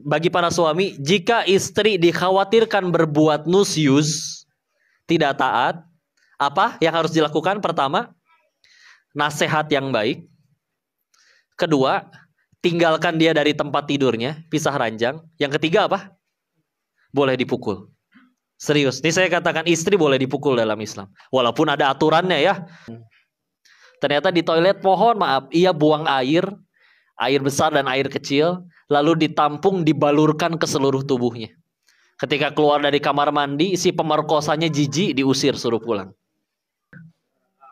Bagi para suami, jika istri dikhawatirkan berbuat nusyuz, tidak taat, apa yang harus dilakukan? Pertama, nasihat yang baik. Kedua, tinggalkan dia dari tempat tidurnya, pisah ranjang. Yang ketiga apa? Boleh dipukul. Serius, ini saya katakan istri boleh dipukul dalam Islam. Walaupun ada aturannya ya. Ternyata di toilet, mohon maaf, ia buang air besar dan air kecil, lalu ditampung, dibalurkan ke seluruh tubuhnya. Ketika keluar dari kamar mandi, si pemerkosanya jijik, diusir, suruh pulang.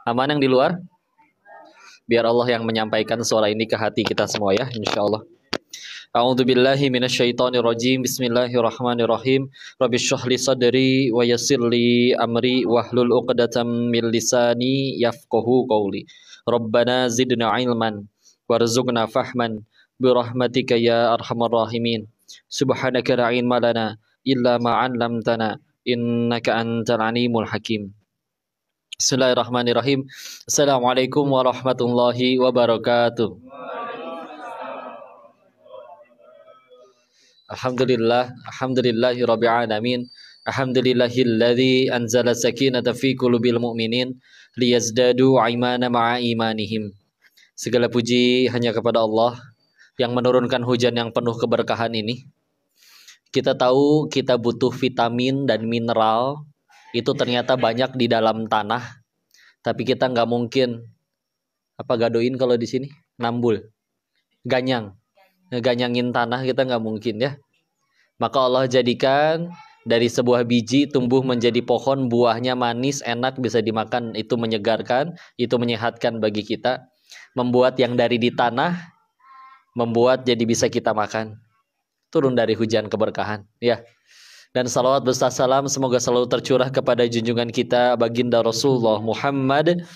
Aman yang di luar? Biar Allah yang menyampaikan suara ini ke hati kita semua ya, insyaallah. A'udzu billahi minasyaitonir rajim. Bismillahirrahmanirrahim. Rabbi shrah li sadri wa yassir li amri wahlul 'uqdatam min lisani yafqahu qawli. Rabbana zidna ilman warzuqna fahman birahmatika ya arhamar rahimin. Subhanaka la ilma lana illa ma 'allamtana innaka antal alimul hakim. Bismillahirrahmanirrahim. Assalamualaikum warahmatullahi wabarakatuh. Alhamdulillahi rabbil alamin. Alhamdulillahilladzi anzala sakinata fi qulubil mu'minin liyazdadu imana ma'a imanihim. Segala puji hanya kepada Allah yang menurunkan hujan yang penuh keberkahan ini. Kita tahu kita butuh vitamin dan mineral, itu ternyata banyak di dalam tanah. Tapi kita nggak mungkin gadoin kalau di sini nambul, ngeganyangin tanah, kita nggak mungkin ya. Maka Allah jadikan dari sebuah biji tumbuh menjadi pohon, buahnya manis, enak, bisa dimakan, itu menyegarkan, itu menyehatkan bagi kita. Membuat yang dari di tanah, membuat jadi bisa kita makan. Turun dari hujan keberkahan ya. Dan salawat beserta salam semoga selalu tercurah kepada junjungan kita baginda Rasulullah Muhammad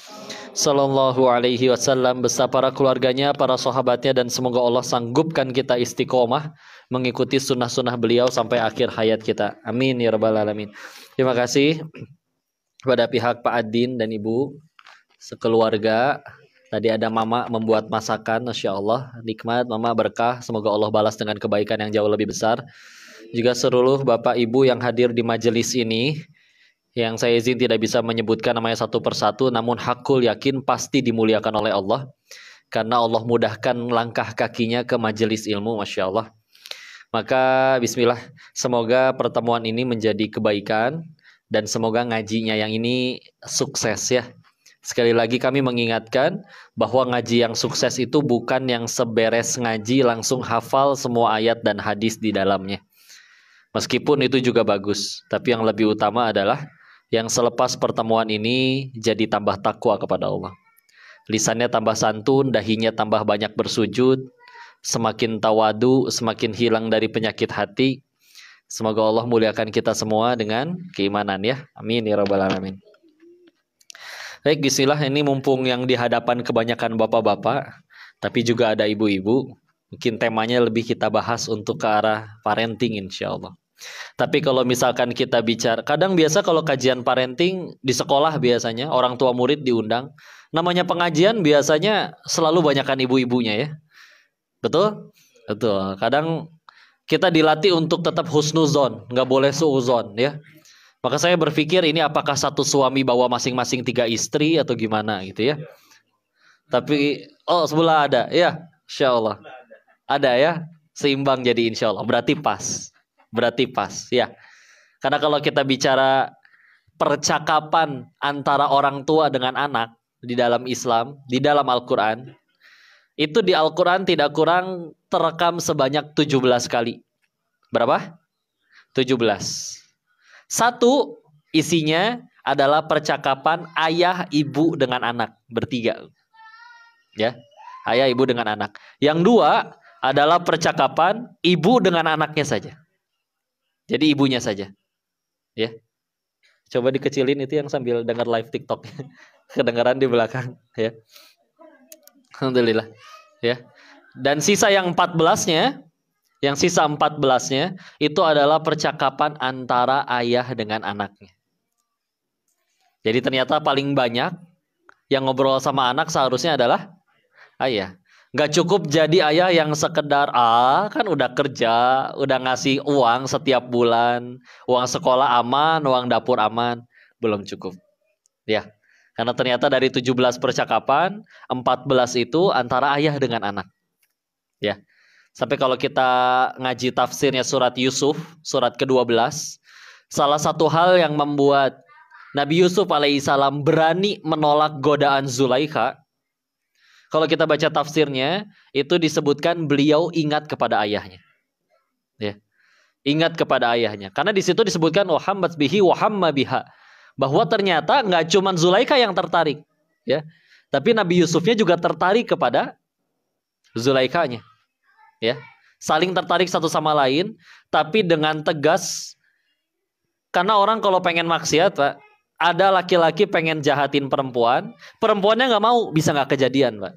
sallallahu alaihi wasallam beserta para keluarganya, para sahabatnya, dan semoga Allah sanggupkan kita istiqomah mengikuti sunnah-sunnah beliau sampai akhir hayat kita. Amin ya rabbal alamin. Terima kasih kepada pihak Pak Adin dan Ibu sekeluarga. Tadi ada Mama membuat masakan, Masya Allah, nikmat, Mama berkah, semoga Allah balas dengan kebaikan yang jauh lebih besar. Juga seluruh Bapak Ibu yang hadir di majelis ini, yang saya izin tidak bisa menyebutkan namanya satu persatu, namun hakul yakin pasti dimuliakan oleh Allah, karena Allah mudahkan langkah kakinya ke majelis ilmu, Masya Allah. Maka bismillah, semoga pertemuan ini menjadi kebaikan, dan semoga ngajinya yang ini sukses ya. Sekali lagi kami mengingatkan bahwa ngaji yang sukses itu bukan yang seberes ngaji langsung hafal semua ayat dan hadis di dalamnya. Meskipun itu juga bagus, tapi yang lebih utama adalah yang selepas pertemuan ini jadi tambah takwa kepada Allah. Lisannya tambah santun, dahinya tambah banyak bersujud, semakin tawadu, semakin hilang dari penyakit hati. Semoga Allah muliakan kita semua dengan keimanan ya. Amin ya rabbal alamin. Baik, bismillah, ini mumpung yang di hadapan kebanyakan bapak-bapak, tapi juga ada ibu-ibu. Mungkin temanya lebih kita bahas untuk ke arah parenting insyaallah. Tapi kalau misalkan kita bicara, kadang biasa kalau kajian parenting di sekolah biasanya orang tua murid diundang. Namanya pengajian biasanya selalu banyakkan ibu-ibunya ya. Betul? Betul. Kadang kita dilatih untuk tetap husnuzon, nggak boleh suuzon ya. Maka saya berpikir ini apakah satu suami bawa masing-masing 3 istri atau gimana gitu ya. Tapi sebelah ada ya, insyaallah. Ada ya, seimbang jadi insyaallah. Berarti pas ya. Karena kalau kita bicara percakapan antara orang tua dengan anak di dalam Islam, di dalam Al-Quran, itu di Al-Quran tidak kurang terekam sebanyak 17 kali. Berapa? 17. Satu isinya adalah percakapan ayah ibu dengan anak bertiga. Ya, ayah ibu dengan anak. Yang dua adalah percakapan ibu dengan anaknya saja. Jadi ibunya saja. Ya. Coba dikecilin itu yang sambil dengar live TikTok. Kedengaran di belakang, ya. Alhamdulillah, ya. Dan sisa yang 14-nya, itu adalah percakapan antara ayah dengan anaknya. Jadi ternyata paling banyak yang ngobrol sama anak seharusnya adalah ayah. Nggak cukup jadi ayah yang sekedar kan udah kerja, udah ngasih uang setiap bulan, uang sekolah aman, uang dapur aman, belum cukup. Ya. Karena ternyata dari 17 percakapan, 14 itu antara ayah dengan anak. Ya. Sampai kalau kita ngaji tafsirnya surat Yusuf, surat ke-12, salah satu hal yang membuat Nabi Yusuf alaihissalam berani menolak godaan Zulaikha, kalau kita baca tafsirnya, itu disebutkan beliau ingat kepada ayahnya. Ya. Ingat kepada ayahnya. Karena di situ disebutkan Muhammad bihi wa hamma biha. Bahwa ternyata nggak cuma Zulaikha yang tertarik. Ya. Tapi Nabi Yusufnya juga tertarik kepada Zulaikhanya. Ya. Saling tertarik satu sama lain. Tapi dengan tegas. Karena orang kalau pengen maksiat, Pak, ada laki-laki pengen jahatin perempuan. Perempuannya nggak mau, bisa nggak kejadian, Pak.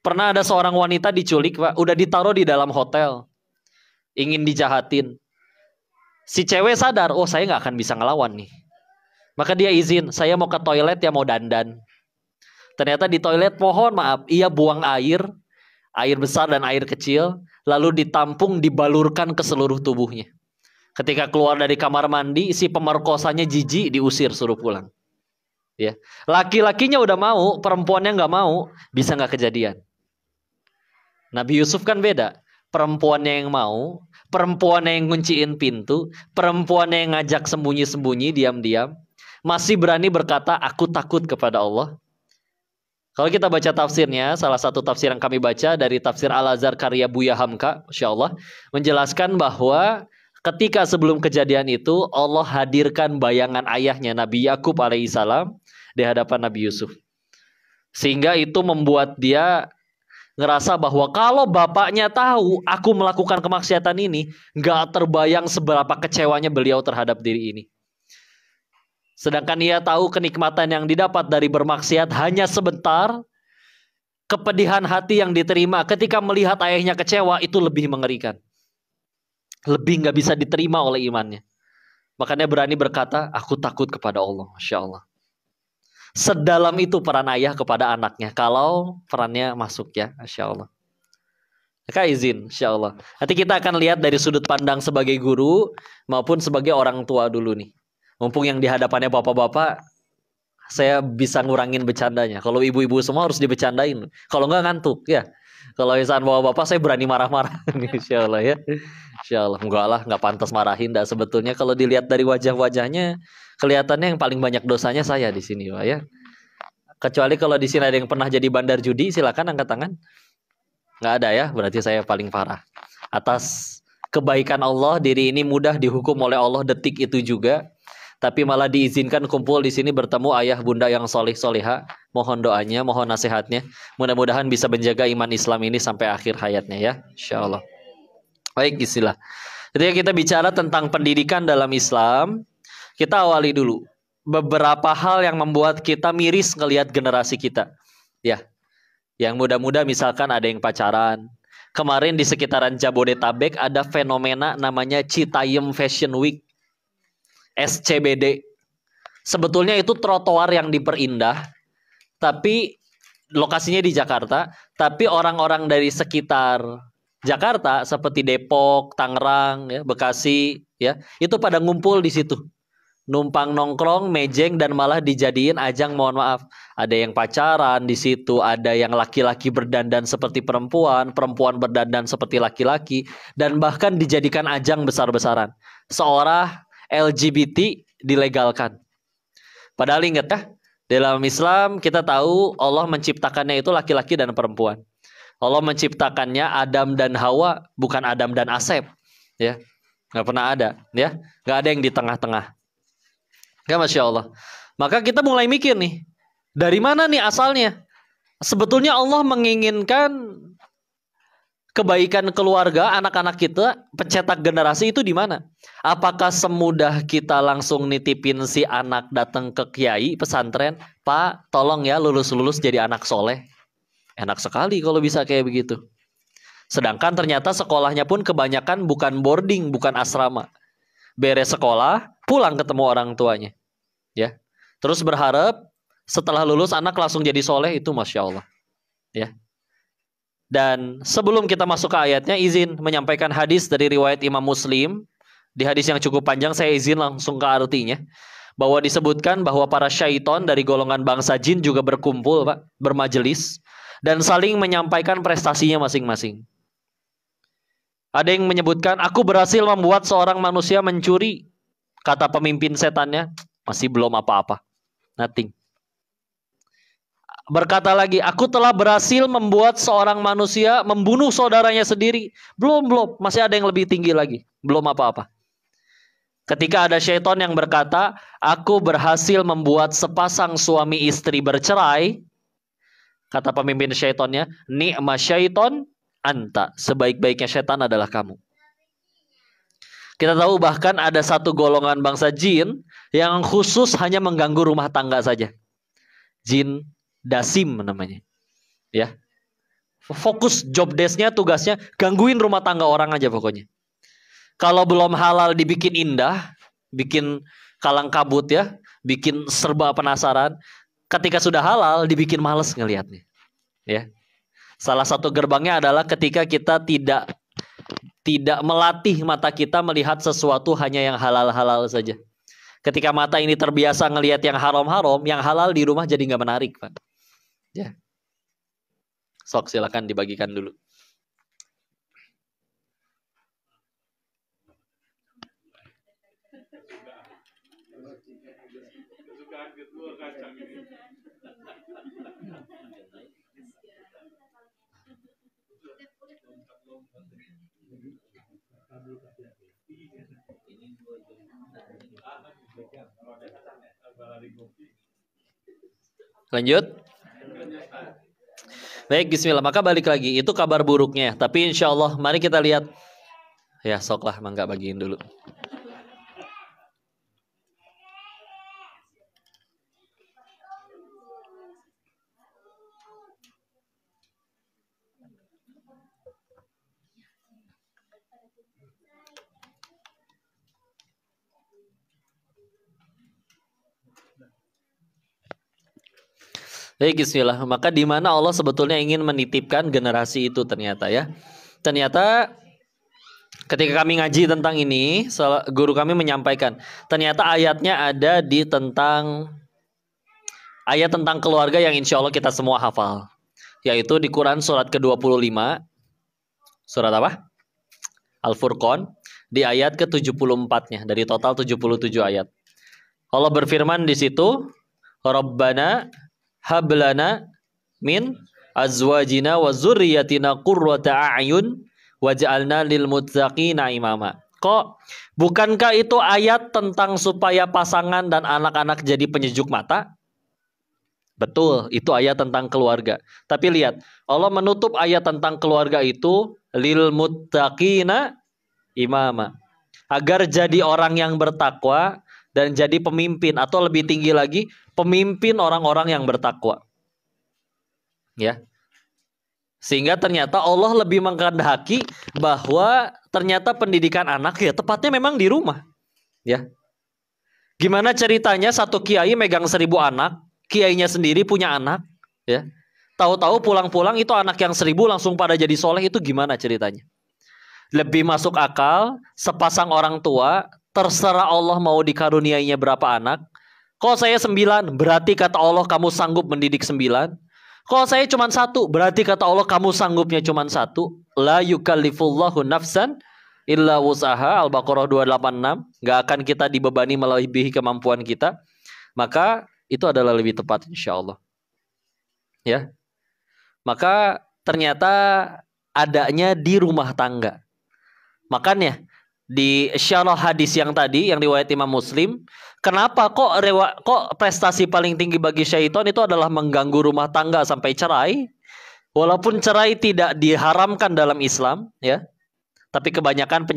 Pernah ada seorang wanita diculik, Pak, udah ditaruh di dalam hotel, ingin dijahatin. Si cewek sadar, oh saya nggak akan bisa ngelawan nih. Maka dia izin, saya mau ke toilet ya, mau dandan. Ternyata di toilet, mohon maaf, ia buang air besar dan air kecil, lalu ditampung, dibalurkan ke seluruh tubuhnya. Ketika keluar dari kamar mandi, si pemerkosanya jijik, diusir, suruh pulang. Ya, laki-lakinya udah mau, perempuannya nggak mau, bisa nggak kejadian. Nabi Yusuf kan beda. Perempuannya yang mau, perempuannya yang ngunciin pintu, perempuannya yang ngajak sembunyi-sembunyi, diam-diam, masih berani berkata, aku takut kepada Allah. Kalau kita baca tafsirnya, salah satu tafsir yang kami baca dari tafsir Al-Azhar karya Buya Hamka, Masya Allah, menjelaskan bahwa ketika sebelum kejadian itu, Allah hadirkan bayangan ayahnya, Nabi Yakub alaihissalam, di hadapan Nabi Yusuf. Sehingga itu membuat dia ngerasa bahwa kalau bapaknya tahu aku melakukan kemaksiatan ini, gak terbayang seberapa kecewanya beliau terhadap diri ini. Sedangkan ia tahu kenikmatan yang didapat dari bermaksiat hanya sebentar, kepedihan hati yang diterima ketika melihat ayahnya kecewa itu lebih mengerikan. Lebih gak bisa diterima oleh imannya. Makanya berani berkata, aku takut kepada Allah. Masya Allah. Sedalam itu peran ayah kepada anaknya. Kalau perannya masuk ya, Masya Allah. Maka izin, Insya Allah. Nanti kita akan lihat dari sudut pandang sebagai guru maupun sebagai orang tua dulu nih. Mumpung yang di hadapannya bapak-bapak, saya bisa ngurangin bercandanya. Kalau ibu-ibu semua harus dibecandain. Kalau enggak ngantuk ya. Kalau misalnya bapak-bapak saya berani marah-marah. Insya Allah ya. Insya Allah. Enggak lah, enggak pantas marahin. Dah sebetulnya kalau dilihat dari wajah-wajahnya, kelihatannya yang paling banyak dosanya saya di sini, Pak ya. Kecuali kalau di sini ada yang pernah jadi bandar judi, silakan angkat tangan. Nggak ada ya, berarti saya paling parah. Atas kebaikan Allah, diri ini mudah dihukum oleh Allah detik itu juga. Tapi malah diizinkan kumpul di sini bertemu ayah bunda yang soleh soleha. Mohon doanya, mohon nasihatnya. Mudah-mudahan bisa menjaga iman Islam ini sampai akhir hayatnya ya, Insya Allah. Baik, istilah. Ketika kita bicara tentang pendidikan dalam Islam, kita awali dulu beberapa hal yang membuat kita miris ngelihat generasi kita. Ya, yang muda-muda misalkan ada yang pacaran. Kemarin di sekitaran Jabodetabek ada fenomena namanya Citayam Fashion Week. SCBD. Sebetulnya itu trotoar yang diperindah, tapi lokasinya di Jakarta, tapi orang-orang dari sekitar Jakarta seperti Depok, Tangerang, ya, Bekasi, ya, itu pada ngumpul di situ. Numpang nongkrong, mejeng, dan malah dijadiin ajang, mohon maaf, ada yang pacaran di situ, ada yang laki-laki berdandan seperti perempuan, perempuan berdandan seperti laki-laki, dan bahkan dijadikan ajang besar-besaran. Seorang LGBT dilegalkan. Padahal ingat ya, dalam Islam kita tahu Allah menciptakannya itu laki-laki dan perempuan. Allah menciptakannya Adam dan Hawa, bukan Adam dan Asep, ya, nggak pernah ada, ya, nggak ada yang di tengah-tengah. Ya, Masya Allah. Maka kita mulai mikir nih, dari mana nih asalnya? Sebetulnya Allah menginginkan kebaikan keluarga, anak-anak kita, pencetak generasi itu di mana? Apakah semudah kita langsung nitipin si anak datang ke kiai pesantren, Pak, tolong ya lulus-lulus jadi anak soleh? Enak sekali kalau bisa kayak begitu. Sedangkan ternyata sekolahnya pun kebanyakan bukan boarding, bukan asrama. Beres sekolah, pulang ketemu orang tuanya. Ya. Terus berharap setelah lulus anak langsung jadi soleh, itu Masya Allah. Ya. Dan sebelum kita masuk ke ayatnya, izin menyampaikan hadis dari riwayat Imam Muslim. Di hadis yang cukup panjang, saya izin langsung ke artinya. Bahwa disebutkan bahwa para syaiton dari golongan bangsa jin juga berkumpul, Pak, bermajelis dan saling menyampaikan prestasinya masing-masing. Ada yang menyebutkan, aku berhasil membuat seorang manusia mencuri. Kata pemimpin setannya, masih belum apa-apa. Nothing. Berkata lagi, aku telah berhasil membuat seorang manusia membunuh saudaranya sendiri. Belum, masih ada yang lebih tinggi lagi. Belum apa-apa. Ketika ada syaitan yang berkata, aku berhasil membuat sepasang suami istri bercerai. Kata pemimpin syaitannya, ni'ma syaiton anta. Sebaik-baiknya syaitan adalah kamu. Kita tahu bahkan ada satu golongan bangsa jin yang khusus hanya mengganggu rumah tangga saja. Jin dasim namanya. Ya. Fokus job desk-nya, tugasnya gangguin rumah tangga orang aja pokoknya. Kalau belum halal dibikin indah, bikin kalang kabut ya, bikin serba penasaran. Ketika sudah halal dibikin males ngelihatnya. Ya. Salah satu gerbangnya adalah ketika kita tidak melatih mata kita melihat sesuatu hanya yang halal-halal saja. Ketika mata ini terbiasa ngelihat yang haram-haram, yang halal di rumah jadi nggak menarik, Pak. Ya. Sok silakan dibagikan dulu. Lanjut. Baik, bismillah. Maka balik lagi, itu kabar buruknya. Tapi insya Allah, mari kita lihat. Ya, soklah, mangga bagiin dulu. Baik, bismillah. Maka di mana Allah sebetulnya ingin menitipkan generasi itu ternyata ya. Ternyata ketika kami ngaji tentang ini, guru kami menyampaikan, ternyata ayatnya ada di ayat tentang keluarga yang insya Allah kita semua hafal. Yaitu di Quran surat ke-25. Surat apa? Al-Furqan. Di ayat ke-74-nya. Dari total 77 ayat. Allah berfirman di situ, Rabbana hablana min azwajina wa zurriyatina qurrata a'yun waj'alna lil muttaqina imama. Kok bukankah itu ayat tentang supaya pasangan dan anak-anak jadi penyejuk mata? Betul, itu ayat tentang keluarga. Tapi lihat, Allah menutup ayat tentang keluarga itu lil muttaqina imama. Agar jadi orang yang bertakwa dan jadi pemimpin, atau lebih tinggi lagi, pemimpin orang-orang yang bertakwa. Ya. Sehingga ternyata Allah lebih mengkehendaki bahwa ternyata pendidikan anak ya tepatnya memang di rumah. Ya. Gimana ceritanya satu kiai megang 1000 anak, kiainya sendiri punya anak, ya. Tahu-tahu pulang-pulang itu anak yang 1000 langsung pada jadi soleh, itu gimana ceritanya? Lebih masuk akal sepasang orang tua, terserah Allah mau dikaruniainya berapa anak. Kalau saya 9, berarti kata Allah kamu sanggup mendidik 9. Kalau saya cuma 1, berarti kata Allah kamu sanggupnya cuma 1. La yukallifullahu nafsan illa wus'aha. Al-Baqarah 286. Gak akan kita dibebani melebihi kemampuan kita. Maka itu adalah lebih tepat insya Allah. Ya. Maka ternyata adanya di rumah tangga. Makanya di syarah hadis yang tadi yang riwayat Imam Muslim, kenapa kok prestasi paling tinggi bagi syaitan itu adalah mengganggu rumah tangga sampai cerai? Walaupun cerai tidak diharamkan dalam Islam, ya. Tapi kebanyakan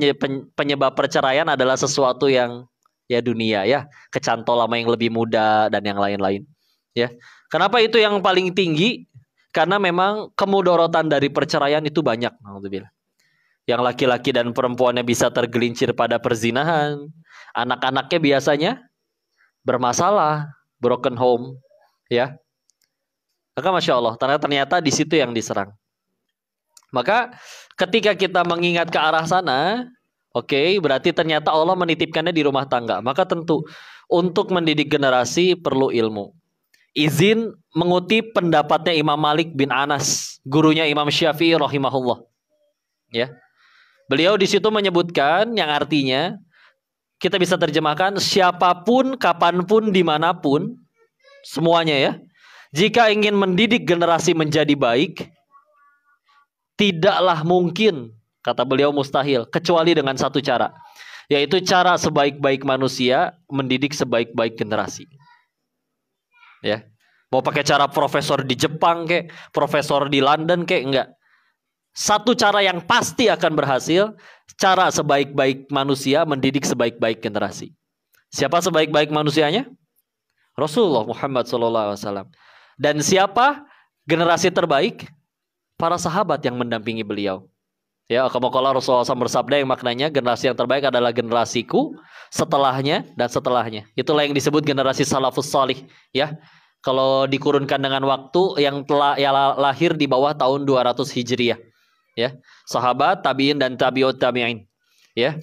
penyebab perceraian adalah sesuatu yang ya dunia ya, kecantol sama yang lebih muda dan yang lain-lain, ya. Kenapa itu yang paling tinggi? Karena memang kemudorotan dari perceraian itu banyak, alhamdulillah. Yang laki-laki dan perempuannya bisa tergelincir pada perzinahan. Anak-anaknya biasanya bermasalah, broken home, ya. Maka Masya Allah, ternyata di situ yang diserang. Maka ketika kita mengingat ke arah sana, oke, berarti ternyata Allah menitipkannya di rumah tangga. Maka tentu untuk mendidik generasi perlu ilmu. Izin mengutip pendapatnya Imam Malik bin Anas, gurunya Imam Syafi'i rahimahullah. Ya. Beliau di situ menyebutkan yang artinya kita bisa terjemahkan siapapun, kapanpun, dimanapun, semuanya ya. Jika ingin mendidik generasi menjadi baik, tidaklah mungkin, kata beliau mustahil, kecuali dengan satu cara. Yaitu cara sebaik-baik manusia mendidik sebaik-baik generasi. Ya. Mau pakai cara profesor di Jepang kek, profesor di London kek, enggak. Satu cara yang pasti akan berhasil, cara sebaik-baik manusia mendidik sebaik-baik generasi. Siapa sebaik-baik manusianya? Rasulullah Muhammad SAW. Dan siapa generasi terbaik? Para sahabat yang mendampingi beliau. Ya, kala Rasulullah SAW bersabda yang maknanya generasi yang terbaik adalah generasiku, setelahnya dan setelahnya. Itulah yang disebut generasi salafus salih. Ya, kalau dikurunkan dengan waktu yang telah lahir di bawah tahun 200 Hijriah. Ya, sahabat, tabiin dan tabiut tabi'in. Ya,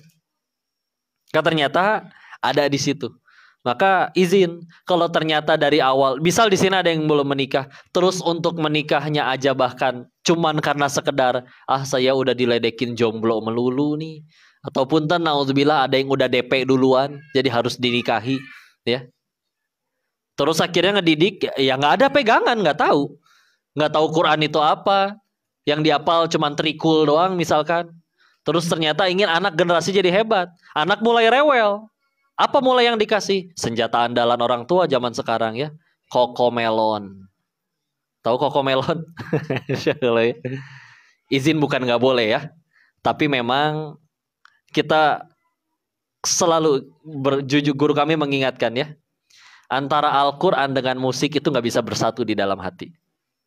ternyata ada di situ. Maka izin kalau ternyata dari awal, misal di sini ada yang belum menikah, terus untuk menikahnya aja bahkan cuman karena sekedar saya udah diledekin jomblo melulu nih, ataupun naudzubillah ada yang udah DP duluan, jadi harus dinikahi, ya. Terus akhirnya ngedidik, ya nggak ada pegangan, nggak tahu Quran itu apa, yang dihafal cuman trikul doang misalkan. Terus ternyata ingin anak generasi jadi hebat, anak mulai rewel. Apa mulai yang dikasih? Senjata andalan orang tua zaman sekarang ya. Cocomelon. Tahu Cocomelon? Izin bukan nggak boleh ya. Tapi memang kita selalu jujur, guru kami mengingatkan ya. Antara Al-Quran dengan musik itu nggak bisa bersatu di dalam hati.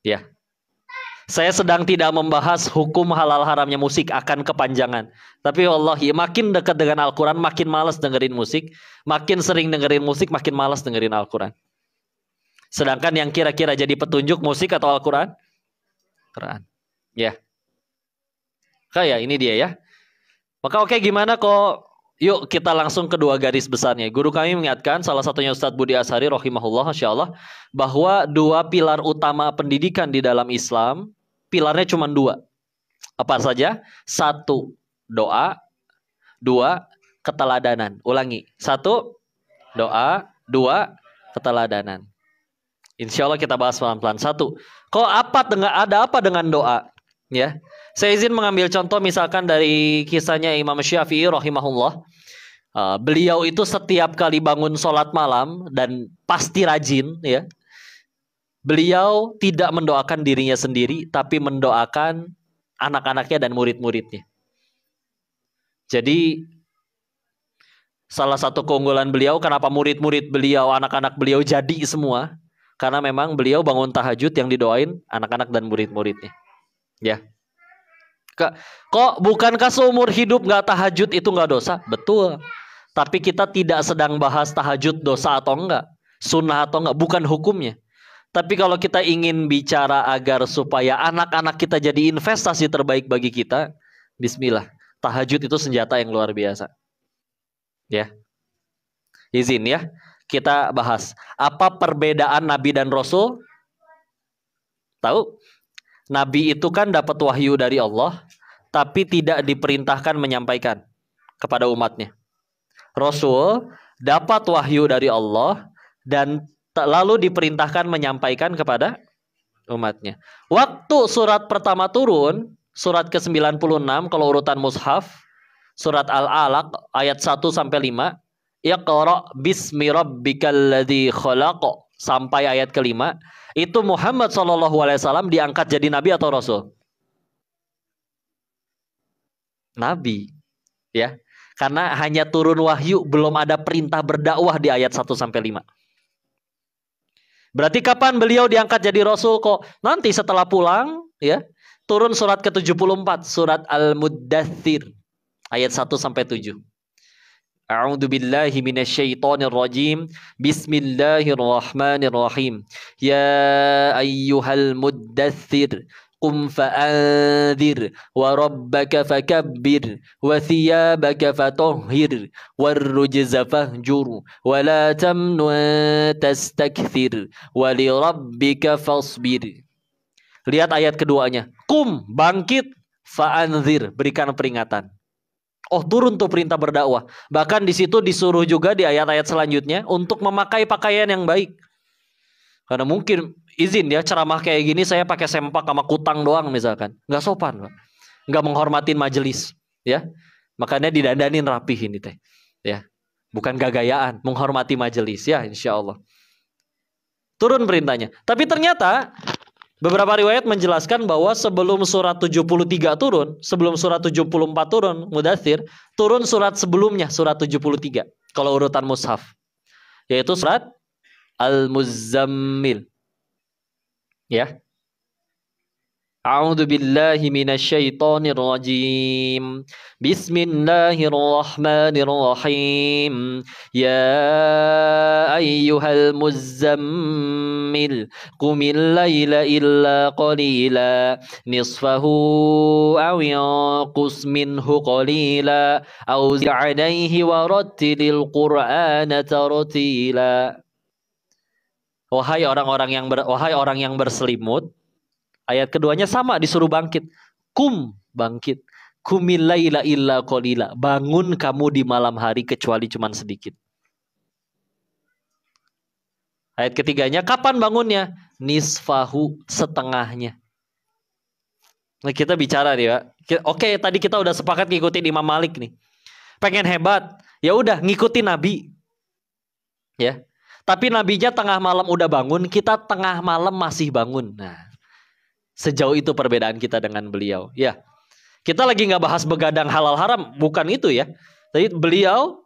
Ya. Saya sedang tidak membahas hukum halal haramnya musik, akan kepanjangan. Tapi wallahi makin dekat dengan Al-Quran makin malas dengerin musik. Makin sering dengerin musik makin malas dengerin Al-Quran. Sedangkan yang kira-kira jadi petunjuk musik atau Al-Quran? Quran. Ya. Kayak ini dia ya. Maka oke, gimana kok? Yuk kita langsung ke dua garis besarnya. Guru kami mengingatkan, salah satunya Ustadz Budi Ashari rahimahullah insyaallah, bahwa dua pilar utama pendidikan di dalam Islam, pilarnya cuma dua. Apa saja? Satu, doa. Dua, keteladanan. Ulangi. Satu, doa. Dua, keteladanan. Insya Allah kita bahas pelan-pelan. Satu, ada apa dengan doa? Ya, saya izin mengambil contoh misalkan dari kisahnya Imam Syafi'i rahimahullah. Beliau itu setiap kali bangun sholat malam dan pasti rajin ya. Beliau tidak mendoakan dirinya sendiri, tapi mendoakan anak-anaknya dan murid-muridnya. Jadi salah satu keunggulan beliau, kenapa murid-murid beliau, anak-anak beliau jadi semua, karena memang beliau bangun tahajud yang didoain anak-anak dan murid-muridnya. Ya. Kok bukankah seumur hidup gak tahajud itu gak dosa? Betul. Tapi kita tidak sedang bahas tahajud dosa atau enggak, sunnah atau enggak, bukan hukumnya. Tapi kalau kita ingin bicara agar supaya anak-anak kita jadi investasi terbaik bagi kita, bismillah, tahajud itu senjata yang luar biasa. Ya. Izin ya, kita bahas apa perbedaan Nabi dan Rasul. Tahu? Nabi itu kan dapat wahyu dari Allah, tapi tidak diperintahkan menyampaikan kepada umatnya. Rasul dapat wahyu dari Allah dan lalu diperintahkan menyampaikan kepada umatnya. Waktu surat pertama turun, surat ke-96 kalau urutan mushaf, surat Al-Alaq ayat 1 sampai 5, Iqra bismi rabbikal ladzi khalaq sampai ayat ke-5, itu Muhammad SAW diangkat jadi nabi atau rasul? Nabi. Ya. Karena hanya turun wahyu, belum ada perintah berdakwah di ayat 1 sampai 5. Berarti kapan beliau diangkat jadi rasul kok? Nanti setelah pulang, ya. Turun surat ke-74, surat Al-Muddathir ayat 1 sampai 7. A'udzu billahi minasyaitonir rajim. Bismillahirrahmanirrahim. Ya ayyuhal muddathir Qum fa'anzir wa rabbaka fakabbir wa thiyabaka fatahhir warrujza fahjur wa la tamnun tastakthir wa li rabbika fasbir. Lihat ayat keduanya. Qum, bangkit, fa'anzir, berikan peringatan. Oh, turun tuh perintah berdakwah. Bahkan di situ disuruh juga di ayat-ayat selanjutnya untuk memakai pakaian yang baik. Karena mungkin izin ya ceramah kayak gini saya pakai sempak sama kutang doang misalkan. Nggak sopan, Pak. Nggak menghormatin majelis. Ya, makanya didandanin rapih ini teh. Ya, bukan gagayaan, menghormati majelis ya insya Allah. Turun perintahnya. Tapi ternyata beberapa riwayat menjelaskan bahwa sebelum surat 73 turun, sebelum surat 74 turun, Mudaththir, turun surat sebelumnya, surat 73. Kalau urutan mushaf. Yaitu surat Al-Muzammil. Ya. A'udzu billahi minasyaitonir rajim. Bismillahirrahmanirrahim. Ya ayyuhal muzammil qumil laila illa qalila nisfahu aw yanqus minhu qalila aw zid 'alaihi warattilil qur'ana tartila. Wahai orang yang berselimut. Ayat keduanya sama, disuruh bangkit. Kum, bangkit. Kumil laila illa qalila. Bangun kamu di malam hari kecuali cuman sedikit. Ayat ketiganya, kapan bangunnya? Nisfahu, setengahnya. Nah, kita bicara nih, Pak. Oke, tadi kita udah sepakat ngikutin Imam Malik nih. Pengen hebat, ya udah ngikutin Nabi. Ya. Tapi nabinya tengah malam udah bangun, kita tengah malam masih bangun. Nah, sejauh itu perbedaan kita dengan beliau. Ya, kita lagi nggak bahas begadang halal haram, bukan itu ya. Tapi beliau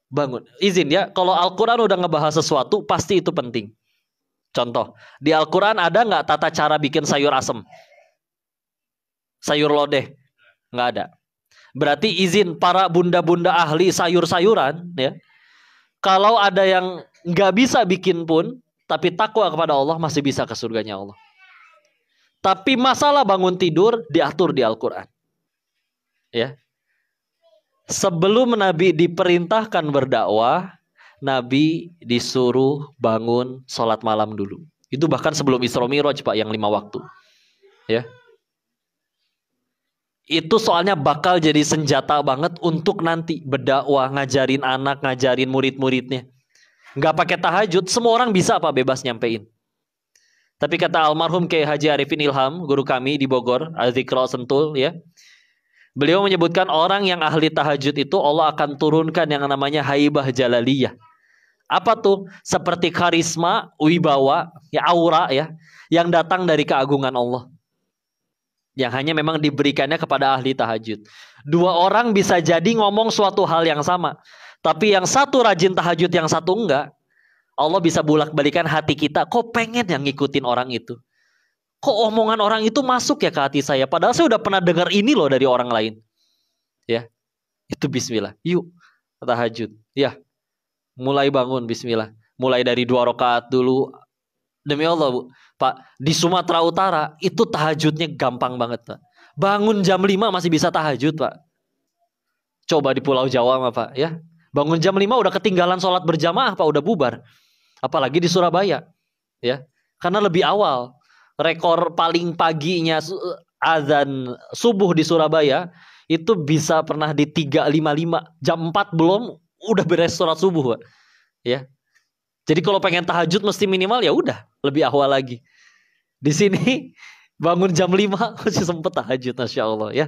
bangun. Izin ya, kalau Al-Quran udah ngebahas sesuatu, pasti itu penting. Contoh, di Al-Quran ada nggak tata cara bikin sayur asem? Sayur lodeh? Nggak ada. Berarti izin para bunda-bunda ahli sayur-sayuran ya. Kalau ada yang nggak bisa bikin pun, tapi takwa kepada Allah masih bisa ke surganya Allah. Tapi masalah bangun tidur diatur di Al-Quran. Ya. Sebelum Nabi diperintahkan berdakwah, Nabi disuruh bangun sholat malam dulu. Itu bahkan sebelum Isra Mi'raj, Pak, yang 5 waktu. Ya. Itu soalnya bakal jadi senjata banget untuk nanti berdakwah, ngajarin anak, ngajarin murid-muridnya. Nggak pakai tahajud, semua orang bisa Pak bebas nyampein. Tapi kata almarhum Kiai Haji Arifin Ilham, guru kami di Bogor, Al-Zikra Sentul ya. Beliau menyebutkan orang yang ahli tahajud itu Allah akan turunkan yang namanya haibah jalaliyah. Apa tuh? Seperti karisma, wibawa, ya aura ya, yang datang dari keagungan Allah. Yang hanya memang diberikannya kepada ahli tahajud. Dua orang bisa jadi ngomong suatu hal yang sama. Tapi yang satu rajin tahajud, yang satu enggak. Allah bisa bolak-balikan hati kita. Kok pengen yang ngikutin orang itu? Kok omongan orang itu masuk ya ke hati saya? Padahal saya udah pernah dengar ini loh dari orang lain. Ya, itu bismillah. Yuk, tahajud. Ya, mulai bangun bismillah. Mulai dari 2 rakaat dulu. Demi Allah Bu, Pak, di Sumatera Utara itu tahajudnya gampang banget Pak. Bangun jam 5 masih bisa tahajud Pak. Coba di Pulau Jawa mah Pak ya. Bangun jam 5 udah ketinggalan sholat berjamaah Pak, udah bubar. Apalagi di Surabaya ya. Karena lebih awal. Rekor paling paginya azan subuh di Surabaya itu bisa pernah di 3.55. Jam 4 belum udah beres sholat subuh Pak. Ya. Jadi kalau pengen tahajud mesti minimal ya udah lebih awal lagi. Di sini bangun jam 5 masih sempet tahajud, Masya Allah ya.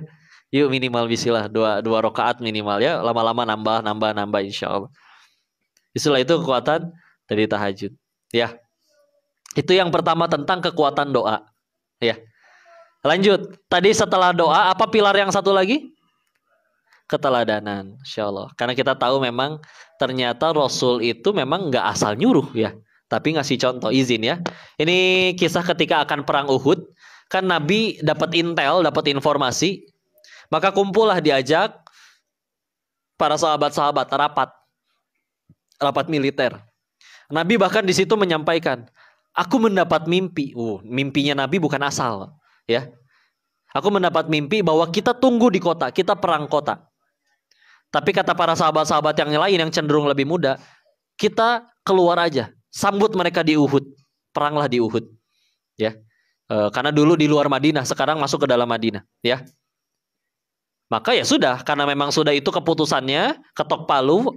Yuk minimal bismillah 2 rakaat minimal ya. Lama-lama nambah insya Allah. Istilah itu kekuatan dari tahajud. Ya. Itu yang pertama tentang kekuatan doa. Ya. Lanjut. Tadi setelah doa apa pilar yang satu lagi? Keteladanan, insya Allah. Karena kita tahu memang ternyata Rasul itu memang nggak asal nyuruh ya, tapi ngasih contoh, izin ya. Ini kisah ketika akan perang Uhud, kan Nabi dapat intel, dapat informasi, maka kumpullah diajak para sahabat-sahabat rapat militer. Nabi bahkan di situ menyampaikan, aku mendapat mimpi. Mimpinya Nabi bukan asal, ya. Aku mendapat mimpi bahwa kita tunggu di kota, kita perang kota. Tapi kata para sahabat-sahabat yang lain yang cenderung lebih muda, kita keluar aja, sambut mereka di Uhud, peranglah di Uhud, ya. Karena dulu di luar Madinah, sekarang masuk ke dalam Madinah, ya. Maka ya sudah, karena memang sudah itu keputusannya, ketok palu,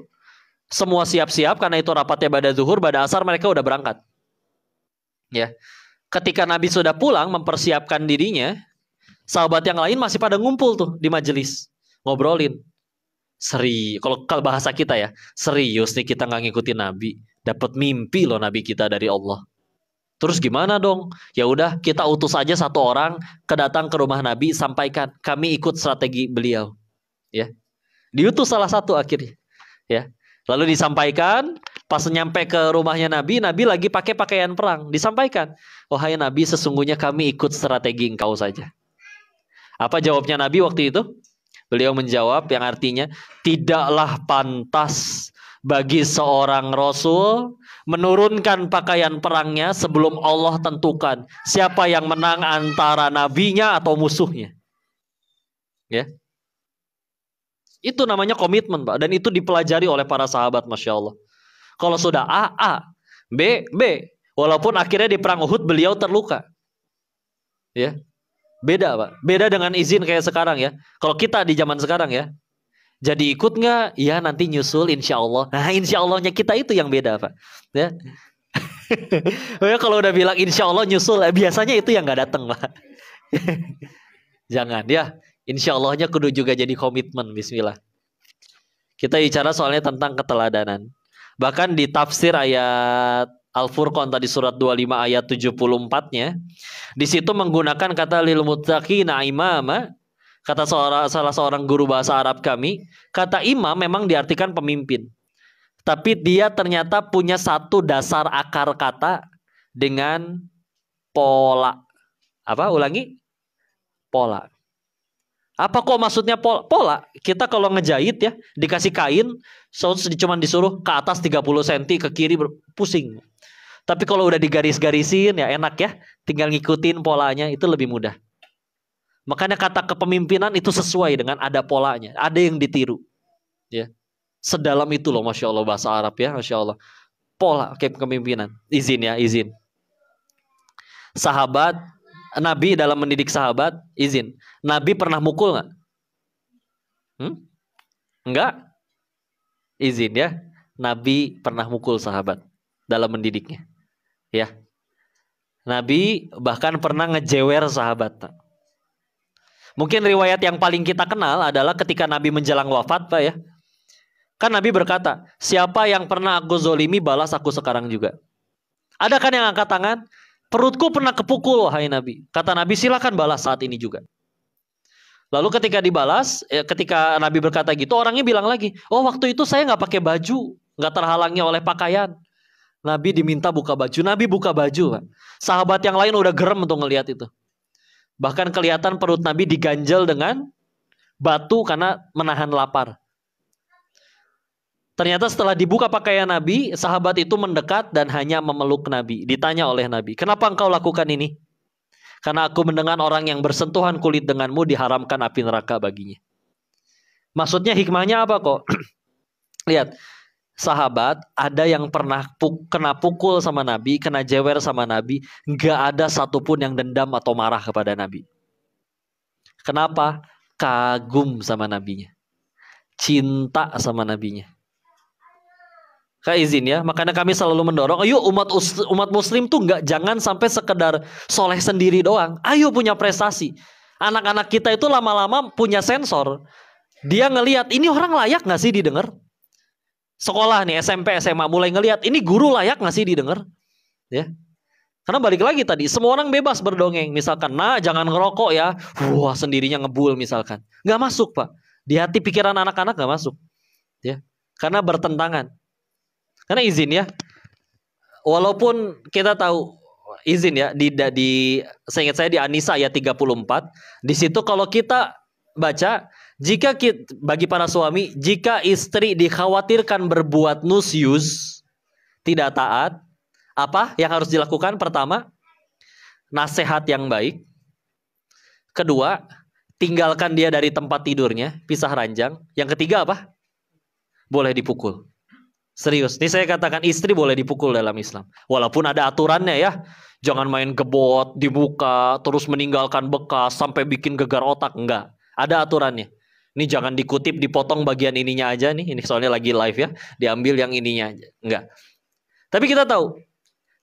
semua siap-siap, karena itu rapatnya pada zuhur, pada asar mereka udah berangkat. Ya. Ketika Nabi sudah pulang mempersiapkan dirinya, sahabat yang lain masih pada ngumpul tuh di majelis, ngobrolin. Kalau bahasa kita ya, serius nih kita nggak ngikutin Nabi, dapat mimpi loh Nabi kita dari Allah. Terus gimana dong? Ya udah kita utus aja satu orang datang ke rumah Nabi, sampaikan kami ikut strategi beliau. Ya, diutus salah satu akhirnya. Ya, lalu disampaikan pas nyampe ke rumahnya Nabi, Nabi lagi pakai pakaian perang. Disampaikan, wahai Nabi sesungguhnya kami ikut strategi engkau saja. Apa jawabnya Nabi waktu itu? Beliau menjawab yang artinya tidaklah pantas bagi seorang Rasul menurunkan pakaian perangnya sebelum Allah tentukan siapa yang menang antara nabinya atau musuhnya. Ya, itu namanya komitmen, Pak, dan itu dipelajari oleh para sahabat, masya Allah. Kalau sudah A, B, walaupun akhirnya di perang Uhud beliau terluka, ya, beda, Pak, beda dengan izin kayak sekarang ya. Kalau kita di zaman sekarang ya, jadi ikut nggak? Ya nanti nyusul insya Allah. Nah insya Allahnya kita itu yang beda, Pak. Ya. Ya kalau udah bilang insya Allah nyusul, biasanya itu yang nggak datang, Pak. Jangan ya. Insya Allahnya kudu juga jadi komitmen. Bismillah. Kita bicara soalnya tentang keteladanan. Bahkan di tafsir ayat Al-Furqan tadi surat 25 ayat 74-nya, di situ menggunakan kata lil muttaqina imama. Kata salah seorang guru bahasa Arab kami, kata imam memang diartikan pemimpin. Tapi dia ternyata punya satu dasar akar kata dengan pola. Apa? Ulangi? Pola. Apa kok maksudnya pola? Kita kalau ngejahit ya, dikasih kain, cuma disuruh ke atas 30 cm, ke kiri pusing. Tapi kalau udah digaris-garisin ya enak ya, tinggal ngikutin polanya, itu lebih mudah. Makanya kata kepemimpinan itu sesuai dengan ada polanya, ada yang ditiru. Ya, sedalam itu loh, masya Allah bahasa Arab ya, masya Allah. Pola kepemimpinan, izin ya, izin. Sahabat Nabi dalam mendidik sahabat, izin. Nabi pernah mukul nggak? Enggak? Izin ya. Nabi pernah mukul sahabat dalam mendidiknya. Ya. Nabi bahkan pernah ngejewer sahabat. Mungkin riwayat yang paling kita kenal adalah ketika Nabi menjelang wafat, Pak ya. Kan Nabi berkata, siapa yang pernah aku zolimi balas aku sekarang juga. Ada kan yang angkat tangan? Perutku pernah kepukul, wahai Nabi. Kata Nabi, silakan balas saat ini juga. Lalu ketika dibalas, ketika Nabi berkata gitu, orangnya bilang lagi, oh waktu itu saya nggak pakai baju, nggak terhalangi oleh pakaian. Nabi diminta buka baju, Nabi buka baju, Pak. Sahabat yang lain udah gerem untuk ngelihat itu. Bahkan kelihatan perut Nabi diganjel dengan batu karena menahan lapar. Ternyata setelah dibuka pakaian Nabi, sahabat itu mendekat dan hanya memeluk Nabi. Ditanya oleh Nabi, kenapa engkau lakukan ini? Karena aku mendengar orang yang bersentuhan kulit denganmu diharamkan api neraka baginya. Maksudnya hikmahnya apa kok? Lihat, sahabat ada yang pernah kena pukul sama Nabi, kena jewer sama Nabi, nggak ada satupun yang dendam atau marah kepada Nabi. Kenapa? Kagum sama Nabinya, cinta sama Nabinya. Kak izin ya, makanya kami selalu mendorong, ayo umat Muslim tuh jangan sampai sekedar soleh sendiri doang. Ayo punya prestasi. Anak-anak kita itu lama-lama punya sensor. Dia ngelihat ini orang layak nggak sih didengar? Sekolah nih SMP SMA mulai ngelihat ini guru layak nggak sih didengar? Ya, karena balik lagi tadi semua orang bebas berdongeng. Misalkan, nah jangan ngerokok ya. Wah sendirinya ngebul misalkan. Nggak masuk Pak. Di hati pikiran anak-anak nggak masuk. Ya, karena bertentangan. Karena izin ya, walaupun kita tahu izin ya seingat saya di An-Nisa ayat 34, di situ kalau kita baca, bagi para suami, jika istri dikhawatirkan berbuat nusyuz, tidak taat, apa yang harus dilakukan? Pertama, nasihat yang baik. Kedua, tinggalkan dia dari tempat tidurnya, pisah ranjang. Yang ketiga apa? Boleh dipukul. Serius, ini saya katakan istri boleh dipukul dalam Islam. Walaupun ada aturannya ya. Jangan main gebot di muka, terus meninggalkan bekas sampai bikin gegar otak. Enggak, ada aturannya. Ini jangan dikutip, dipotong bagian ininya aja nih. Ini soalnya lagi live ya. Diambil yang ininya aja. Enggak. Tapi kita tahu,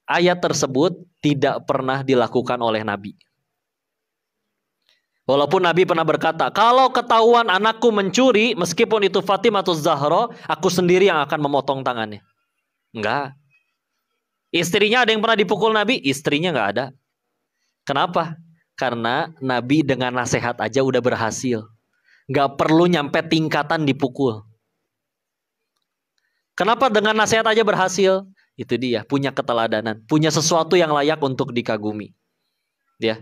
ayat tersebut tidak pernah dilakukan oleh Nabi. Walaupun Nabi pernah berkata, kalau ketahuan anakku mencuri, meskipun itu Fatimah atau Zahra, aku sendiri yang akan memotong tangannya. Enggak. Istrinya ada yang pernah dipukul Nabi? Istrinya enggak ada. Kenapa? Karena Nabi dengan nasihat aja udah berhasil. Enggak perlu nyampe tingkatan dipukul. Kenapa dengan nasihat aja berhasil? Itu dia, punya keteladanan. Punya sesuatu yang layak untuk dikagumi. Ya.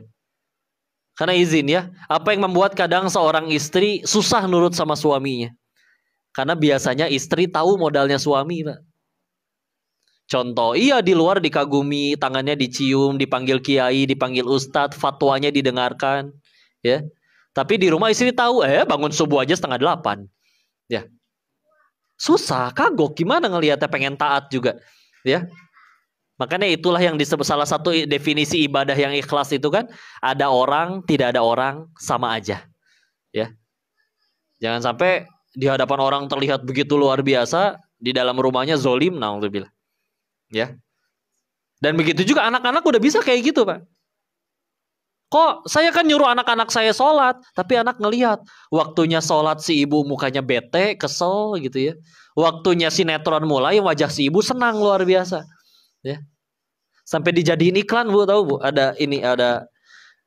Karena izin ya, apa yang membuat kadang seorang istri susah nurut sama suaminya? Karena biasanya istri tahu modalnya suami, Pak. Contoh, iya di luar dikagumi, tangannya dicium, dipanggil kiai, dipanggil ustadz, fatwanya didengarkan, ya. Tapi di rumah istri tahu, bangun subuh aja 7:30, ya. Susah, kagok, gimana ngelihatnya pengen taat juga, ya. Makanya itulah yang disebut salah satu definisi ibadah yang ikhlas itu kan, ada orang, tidak ada orang, sama aja. Ya. Jangan sampai di hadapan orang terlihat begitu luar biasa, di dalam rumahnya zolim, naudzubillah. Ya. Dan begitu juga anak-anak udah bisa kayak gitu, Pak. Kok saya kan nyuruh anak-anak saya sholat, tapi anak ngelihat waktunya sholat si ibu mukanya bete, kesel gitu ya. Waktunya sinetron mulai, wajah si ibu senang luar biasa. Ya. Sampai dijadiin iklan, Bu, tahu Bu? Ada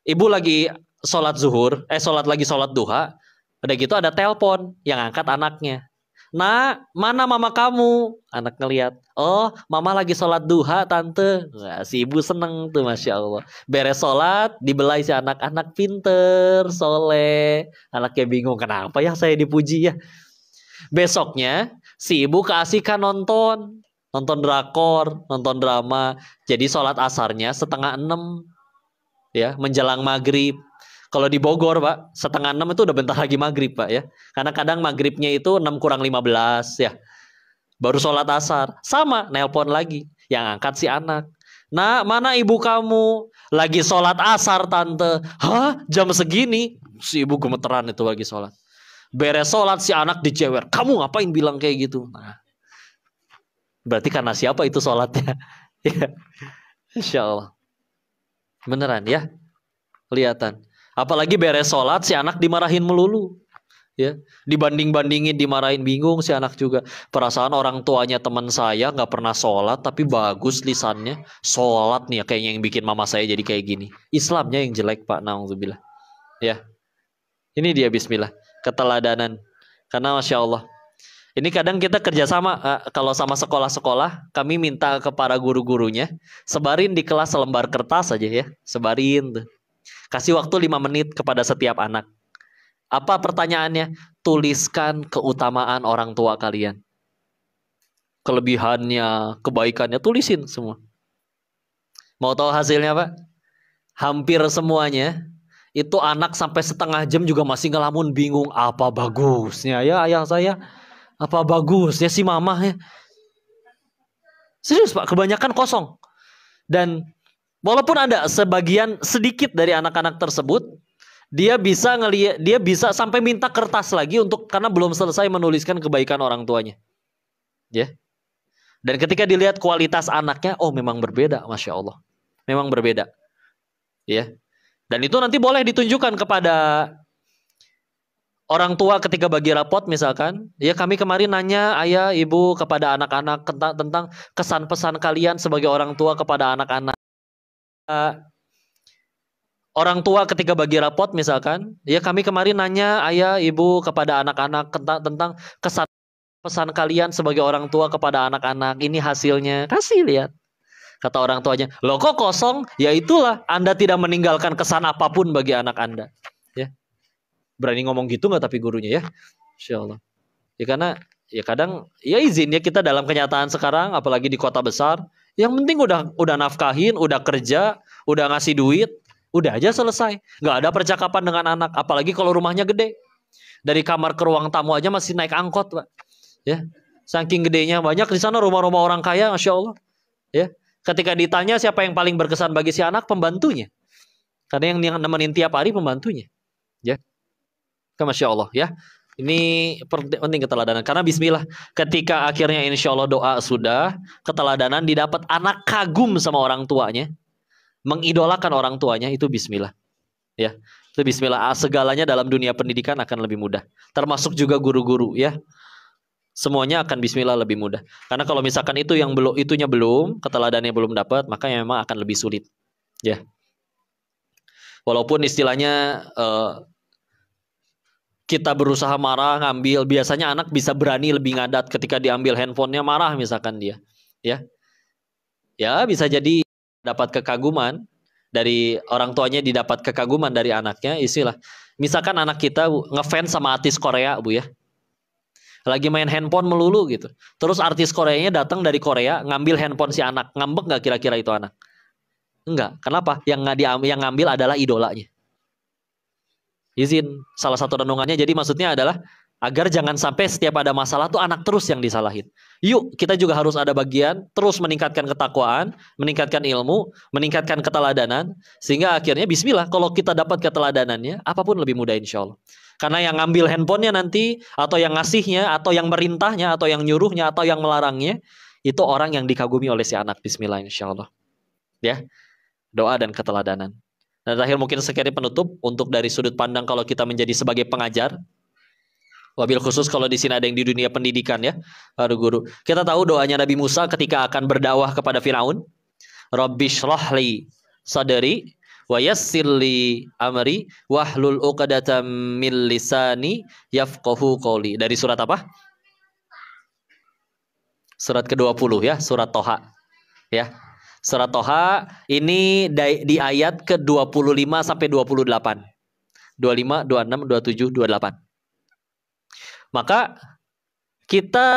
ibu lagi sholat zuhur, lagi sholat duha. Udah gitu ada telepon yang angkat anaknya. Nah, mana mama kamu? Anak ngelihat. Oh, mama lagi sholat duha, tante. Wah, si ibu seneng tuh, Masya Allah. Beres sholat, dibelai si anak-anak pinter, soleh. Anaknya bingung, kenapa ya saya dipuji ya? Besoknya, si ibu keasikan nonton drakor, nonton drama. Jadi sholat asarnya 5:30, ya, menjelang maghrib. Kalau di Bogor, Pak, 5:30 itu udah bentar lagi maghrib, Pak, ya. Karena kadang maghribnya itu 6:15, ya. Baru sholat asar. Sama, nelpon lagi. Yang angkat si anak. Nah, mana ibu kamu? Lagi sholat asar, tante. Hah? Jam segini? Si ibu gemeteran itu lagi sholat. Beres sholat si anak dicewer. Kamu ngapain bilang kayak gitu? Nah, berarti karena siapa itu sholatnya? Ya, Insya Allah. Beneran ya? Kelihatan. Apalagi beres sholat si anak dimarahin melulu. Ya, dibanding-bandingin, dimarahin, bingung si anak juga. Perasaan orang tuanya teman saya nggak pernah sholat tapi bagus lisannya. Sholat nih ya, kayaknya yang bikin mama saya jadi kayak gini. Islamnya yang jelek, Pak. Na'udzubillah. Ya. Ini dia bismillah. Keteladanan. Karena Masya Allah. Ini kadang kita kerjasama, kalau sama sekolah-sekolah, kami minta ke para guru-gurunya, sebarin di kelas selembar kertas aja ya. Sebarin tuh. Kasih waktu 5 menit kepada setiap anak. Apa pertanyaannya? Tuliskan keutamaan orang tua kalian. Kelebihannya, kebaikannya, tulisin semua. Mau tahu hasilnya, Pak? Hampir semuanya, itu anak sampai setengah jam juga masih ngelamun bingung. Apa bagusnya ya ayah saya? Apa bagusnya si mama ya? Serius, Pak, kebanyakan kosong. Dan walaupun ada sebagian sedikit dari anak-anak tersebut, dia bisa sampai minta kertas lagi karena belum selesai menuliskan kebaikan orang tuanya. Ya. Dan ketika dilihat kualitas anaknya, oh memang berbeda, Masya Allah. Memang berbeda. Ya. Dan itu nanti boleh ditunjukkan kepada orang tua ketika bagi rapot misalkan. Ya, kami kemarin nanya ayah, ibu kepada anak-anak tentang kesan pesan kalian sebagai orang tua kepada anak-anak. Orang tua ketika bagi rapot misalkan, ya kami kemarin nanya ayah, ibu kepada anak-anak tentang kesan pesan kalian sebagai orang tua kepada anak-anak. Ini hasilnya, kasih lihat. Kata orang tuanya, loh kok kosong? Ya itulah, Anda tidak meninggalkan kesan apapun bagi anak Anda. Ya, berani ngomong gitu nggak tapi gurunya ya, Insya Allah. Ya karena ya kadang ya izin ya kita dalam kenyataan sekarang, apalagi di kota besar, yang penting udah nafkahin, udah kerja, udah ngasih duit. Udah aja selesai. Nggak ada percakapan dengan anak. Apalagi kalau rumahnya gede. Dari kamar ke ruang tamu aja masih naik angkot, Pak. Ya, saking gedenya. Banyak di sana rumah-rumah orang kaya, Masya Allah. Ya, ketika ditanya siapa yang paling berkesan bagi si anak, pembantunya. Karena yang nemenin tiap hari pembantunya. Ya, Masya Allah. Ya, ini penting keteladanan. Karena Bismillah, ketika akhirnya insya Allah doa sudah, keteladanan didapat, anak kagum sama orang tuanya, mengidolakan orang tuanya, itu Bismillah. Ya, itu Bismillah. Segalanya dalam dunia pendidikan akan lebih mudah. Termasuk juga guru-guru, ya. Semuanya akan Bismillah lebih mudah. Karena kalau misalkan itu yang belum, itunya belum, keteladanannya belum dapat, maka memang akan lebih sulit. Ya. Walaupun istilahnya kita berusaha marah, ngambil, biasanya anak bisa berani lebih ngadat ketika diambil handphonenya, marah misalkan dia. Ya. Ya, bisa jadi dapat kekaguman dari orang tuanya, didapat kekaguman dari anaknya, istilah. Misalkan anak kita ngefans sama artis Korea, Bu ya. Lagi main handphone melulu gitu. Terus artis Koreanya datang dari Korea, ngambil handphone si anak. Ngambek nggak kira-kira itu anak? Enggak. Kenapa? Yang ngambil adalah idolanya. Izin salah satu renungannya, jadi maksudnya adalah agar jangan sampai setiap ada masalah tuh anak terus yang disalahin. Yuk, kita juga harus ada bagian terus meningkatkan ketakwaan, meningkatkan ilmu, meningkatkan keteladanan, sehingga akhirnya Bismillah, kalau kita dapat keteladanannya, apapun lebih mudah insya Allah. Karena yang ngambil handphonenya nanti, atau yang ngasihnya, atau yang merintahnya, atau yang nyuruhnya, atau yang melarangnya, itu orang yang dikagumi oleh si anak. Bismillah insya Allah. Ya, doa dan keteladanan. Dan terakhir mungkin sekali penutup untuk dari sudut pandang kalau kita menjadi sebagai pengajar. Wabil khusus kalau di sini ada yang di dunia pendidikan ya, guru. Kita tahu doanya Nabi Musa ketika akan berdakwah kepada Firaun. Rabbishrahli sadri wa yassirli amri wahlul 'uqdatam min lisani yafqahu qawli. Dari surat apa? Surat ke-20 ya, surat Toha. Ya. Surat Toha ini di ayat ke-25 sampai 28. 25, 26, 27, 28. Maka kita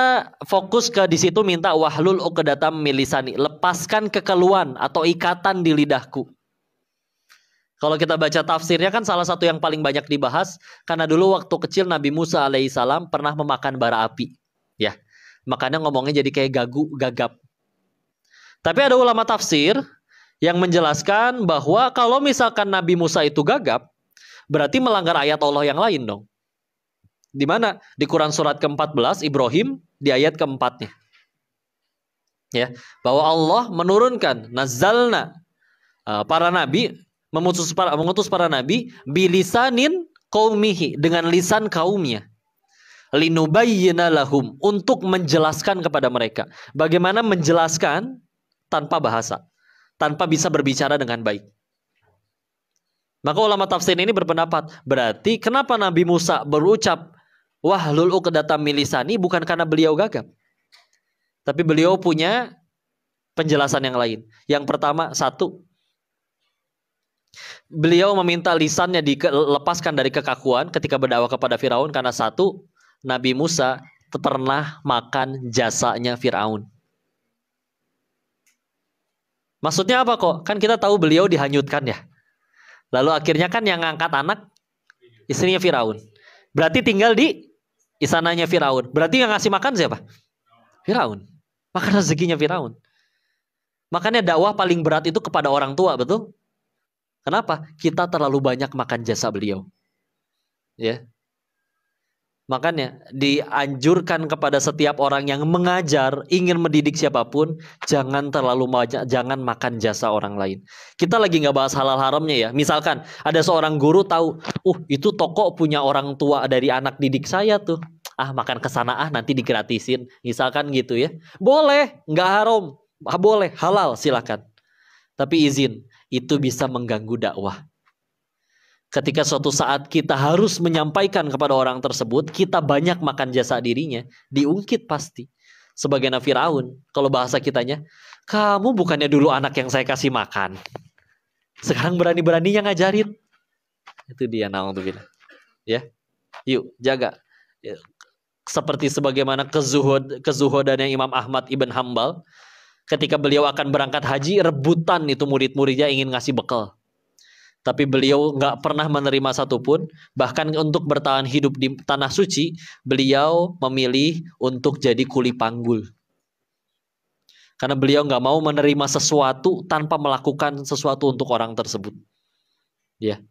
fokus ke di situ, minta wahlul 'uqdatam min lisani, lepaskan kekeluhan atau ikatan di lidahku. Kalau kita baca tafsirnya kan salah satu yang paling banyak dibahas, karena dulu waktu kecil Nabi Musa alaihissalam pernah memakan bara api. Ya, makanya ngomongnya jadi kayak gagap. Tapi ada ulama tafsir yang menjelaskan bahwa kalau misalkan Nabi Musa itu gagap, berarti melanggar ayat Allah yang lain dong. Di mana? Di Quran surat ke-14 Ibrahim di ayat ke-4-nya. Ya, bahwa Allah menurunkan nazzalna para nabi, mengutus para nabi bilisanin qaumihi, dengan lisan kaumnya. Linubayyina lahum, untuk menjelaskan kepada mereka. Bagaimana menjelaskan tanpa bahasa, tanpa bisa berbicara dengan baik. Maka ulama tafsir ini berpendapat, berarti kenapa Nabi Musa berucap wahlul 'uqdatam min lisani, bukan karena beliau gagap, tapi beliau punya penjelasan yang lain. Yang pertama, satu, beliau meminta lisannya dilepaskan dari kekakuan ketika berdakwah kepada Firaun, karena satu, Nabi Musa pernah makan jasanya Firaun. Maksudnya apa kok? Kan kita tahu beliau dihanyutkan ya. Lalu akhirnya kan yang ngangkat anak istrinya Firaun. Berarti tinggal di istananya Firaun. Berarti yang ngasih makan siapa? Firaun. Makan rezekinya Firaun. Makanya dakwah paling berat itu kepada orang tua, betul? Kenapa? Kita terlalu banyak makan jasa beliau. Ya. Makanya dianjurkan kepada setiap orang yang mengajar, ingin mendidik siapapun, jangan terlalu banyak, jangan makan jasa orang lain. Kita lagi nggak bahas halal haramnya ya. Misalkan ada seorang guru tahu, itu toko punya orang tua dari anak didik saya tuh. Makan kesana nanti digratisin. Misalkan gitu ya. Boleh, nggak haram. Boleh, halal, silakan. Tapi izin, itu bisa mengganggu dakwah. Ketika suatu saat kita harus menyampaikan kepada orang tersebut, kita banyak makan jasa dirinya, diungkit pasti. Sebagaimana Firaun, kalau bahasa kitanya, kamu bukannya dulu anak yang saya kasih makan, sekarang berani-beraninya ngajarin. Itu dia, na'udzubillah. Ya, yuk jaga. Seperti sebagaimana kezuhudannya Imam Ahmad ibn Hambal, ketika beliau akan berangkat haji, rebutan itu murid-muridnya ingin ngasih bekal. Tapi beliau nggak pernah menerima satupun. Bahkan untuk bertahan hidup di tanah suci, beliau memilih untuk jadi kuli panggul. Karena beliau nggak mau menerima sesuatu tanpa melakukan sesuatu untuk orang tersebut. Ya.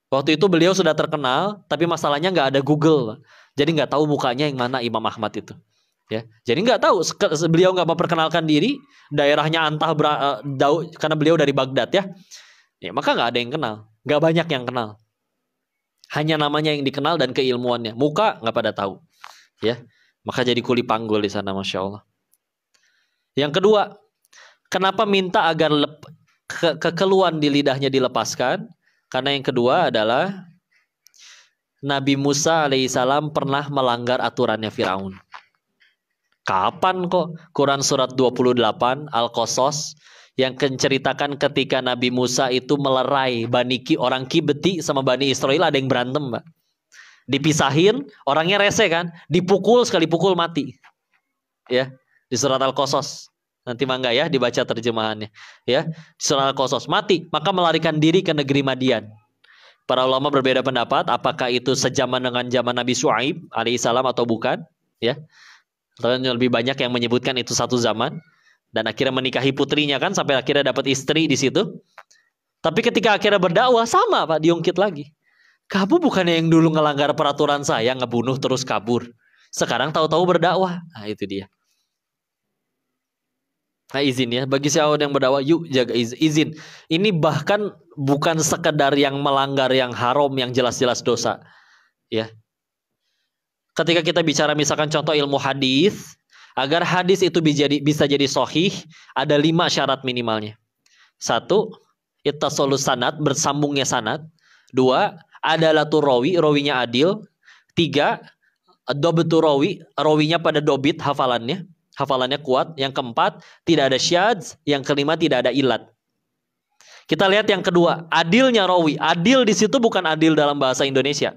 Waktu itu beliau sudah terkenal, tapi masalahnya nggak ada Google. Jadi nggak tahu mukanya yang mana Imam Ahmad itu. Ya, jadi nggak tahu, beliau nggak memperkenalkan diri, daerahnya karena beliau dari Baghdad ya. Ya, maka nggak ada yang kenal, nggak banyak yang kenal. Hanya namanya yang dikenal dan keilmuannya. Muka nggak pada tahu. Ya, maka jadi kuli panggul di sana, masya Allah. Yang kedua, kenapa minta agar kekeluhan di lidahnya dilepaskan? Karena yang kedua adalah Nabi Musa alaihissalam pernah melanggar aturannya Firaun. Kapan kok? Quran surat 28 Al-Qasas yang menceritakan ketika Nabi Musa itu melerai orang Kibeti sama Bani Israel, ada yang berantem, Mbak. Dipisahin, orangnya rese kan, dipukul sekali pukul mati. Ya, di surat Al-Qasas. Nanti mangga ya dibaca terjemahannya. Ya, di surat Al-Qasas mati, maka melarikan diri ke negeri Madian. Para ulama berbeda pendapat apakah itu sejaman dengan zaman Nabi Syuaib alaihissalam atau bukan, ya. Dan lebih banyak yang menyebutkan itu satu zaman, dan akhirnya menikahi putrinya kan, sampai akhirnya dapat istri di situ. Tapi ketika akhirnya berdakwah sama Pak, diungkit lagi. Kamu bukannya yang dulu ngelanggar peraturan saya, ngebunuh terus kabur. Sekarang tahu-tahu berdakwah. Nah, itu dia. Nah, izin ya, bagi siapa yang berdakwah, yuk jaga izin. Ini bahkan bukan sekedar yang melanggar yang haram, yang jelas-jelas dosa. Ya. Ketika kita bicara misalkan contoh ilmu hadis, agar hadis itu bisa jadi sahih, ada 5 syarat minimalnya. 1, ittasolus sanad, bersambungnya sanad. 2, adalatul rawi, rawinya adil. 3, dobtu rawi, rawinya pada dobit, hafalannya kuat. Yang keempat, tidak ada syadz. Yang kelima, tidak ada ilat. Kita lihat yang kedua, adilnya rawi. Adil di situ bukan adil dalam bahasa Indonesia.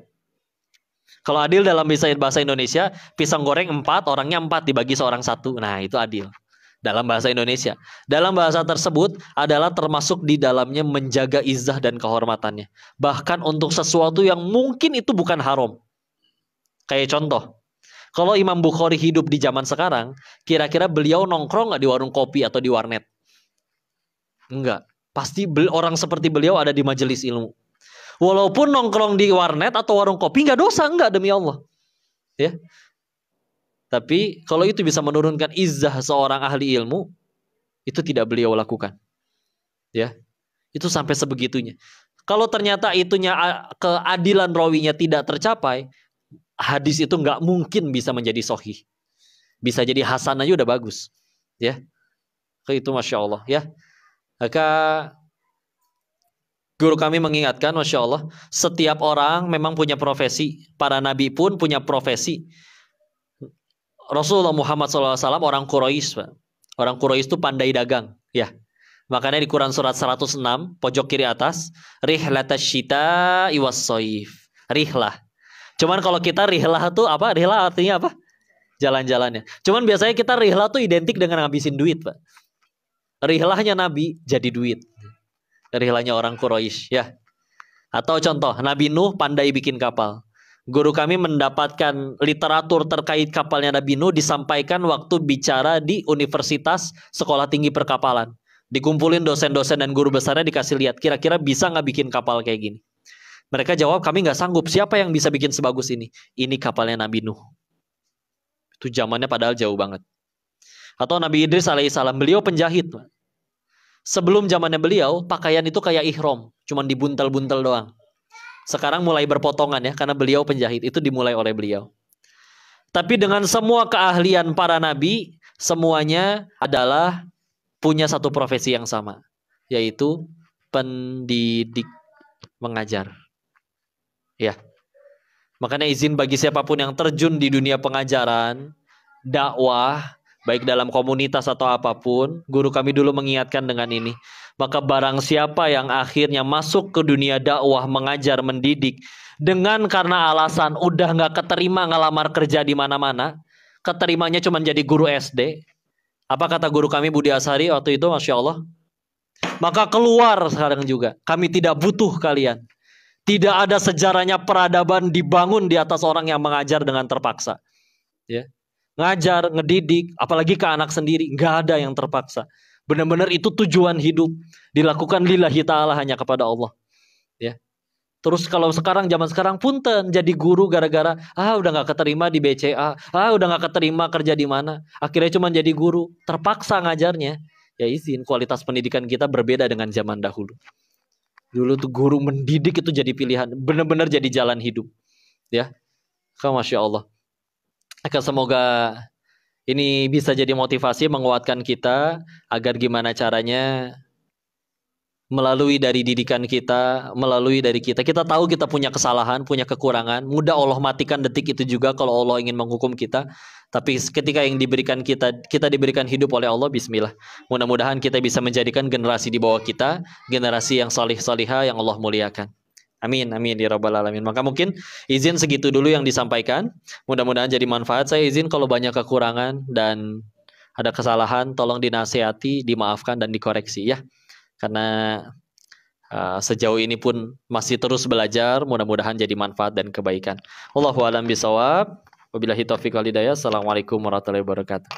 Kalau adil dalam bahasa Indonesia, pisang goreng 4, orangnya 4 dibagi seorang 1. Nah, itu adil dalam bahasa Indonesia. Dalam bahasa tersebut adalah termasuk di dalamnya menjaga izzah dan kehormatannya. Bahkan untuk sesuatu yang mungkin itu bukan haram. Kayak contoh, kalau Imam Bukhari hidup di zaman sekarang, kira-kira beliau nongkrong nggak di warung kopi atau di warnet? Enggak. Pasti orang seperti beliau ada di majelis ilmu. Walaupun nongkrong di warnet atau warung kopi nggak dosa, enggak, demi Allah. Ya. Tapi kalau itu bisa menurunkan izzah seorang ahli ilmu, itu tidak beliau lakukan. Ya. Itu sampai sebegitunya. Kalau ternyata keadilan rawinya tidak tercapai, hadis itu nggak mungkin bisa menjadi sahih. Bisa jadi hasan aja udah bagus. Ya. Itu Masya Allah. Ya. Maka guru kami mengingatkan, Masya Allah, setiap orang memang punya profesi. Para nabi pun punya profesi. Rasulullah Muhammad SAW orang Quraisy, Pak. Orang Quraisy itu pandai dagang. Ya. Makanya di Quran surat 106, pojok kiri atas, rihlatasyita'i was-shaif. Rihlah. Cuman kalau kita rihlah itu apa? Rihlah artinya apa? Jalan-jalannya. Cuman biasanya kita rihlah tuh identik dengan ngabisin duit, Pak. Rihlahnya Nabi jadi duit. Rihlahnya orang Quraisy, ya. Atau contoh, Nabi Nuh pandai bikin kapal. Guru kami mendapatkan literatur terkait kapalnya Nabi Nuh disampaikan waktu bicara di Universitas Sekolah Tinggi Perkapalan. Dikumpulin dosen-dosen dan guru besarnya, dikasih lihat, kira-kira bisa nggak bikin kapal kayak gini. Mereka jawab, kami nggak sanggup. Siapa yang bisa bikin sebagus ini? Ini kapalnya Nabi Nuh. Itu zamannya padahal jauh banget. Atau Nabi Idris alaihissalam, beliau penjahit. Sebelum zamannya beliau, pakaian itu kayak ihram, cuman dibuntel-buntel doang. Sekarang mulai berpotongan ya, karena beliau penjahit, itu dimulai oleh beliau. Tapi dengan semua keahlian para nabi, semuanya adalah punya satu profesi yang sama, yaitu pendidik, mengajar. Ya. Makanya izin bagi siapapun yang terjun di dunia pengajaran, dakwah, baik dalam komunitas atau apapun, guru kami dulu mengingatkan dengan ini. Maka barang siapa yang akhirnya masuk ke dunia dakwah, mengajar, mendidik, dengan karena alasan udah nggak keterima ngelamar kerja di mana-mana, keterimanya cuma jadi guru SD. Apa kata guru kami Budi Ashari waktu itu, Masya Allah? Maka keluar sekarang juga. Kami tidak butuh kalian. Tidak ada sejarahnya peradaban dibangun di atas orang yang mengajar dengan terpaksa. Ya. Ngajar, ngedidik, apalagi ke anak sendiri, nggak ada yang terpaksa. Benar-benar itu tujuan hidup, dilakukan lillahi ta'ala, hanya kepada Allah. Ya. Terus kalau sekarang, zaman sekarang, punten jadi guru gara-gara udah nggak keterima di BCA, udah nggak keterima kerja di mana, akhirnya cuma jadi guru, terpaksa ngajarnya. Ya izin, kualitas pendidikan kita berbeda dengan zaman dahulu. Dulu tuh guru mendidik itu jadi pilihan, benar-benar jadi jalan hidup. Ya, Masya Allah. Semoga ini bisa jadi motivasi menguatkan kita agar gimana caranya melalui dari didikan kita, melalui dari kita tahu kita punya kesalahan, punya kekurangan. Mudah Allah matikan detik itu juga kalau Allah ingin menghukum kita. Tapi ketika yang diberikan kita diberikan hidup oleh Allah, bismillah. Mudah-mudahan kita bisa menjadikan generasi di bawah kita, generasi yang salih-salihah yang Allah muliakan. Amin, amin ya rabbal alamin. Maka mungkin izin segitu dulu yang disampaikan. Mudah-mudahan jadi manfaat. Saya izin kalau banyak kekurangan dan ada kesalahan, tolong dinasihati, dimaafkan dan dikoreksi ya. Karena sejauh ini pun masih terus belajar, mudah-mudahan jadi manfaat dan kebaikan. Wallahu a'lam bishawab. Wabillahi taufiq wal hidayah. Assalamualaikum warahmatullahi wabarakatuh.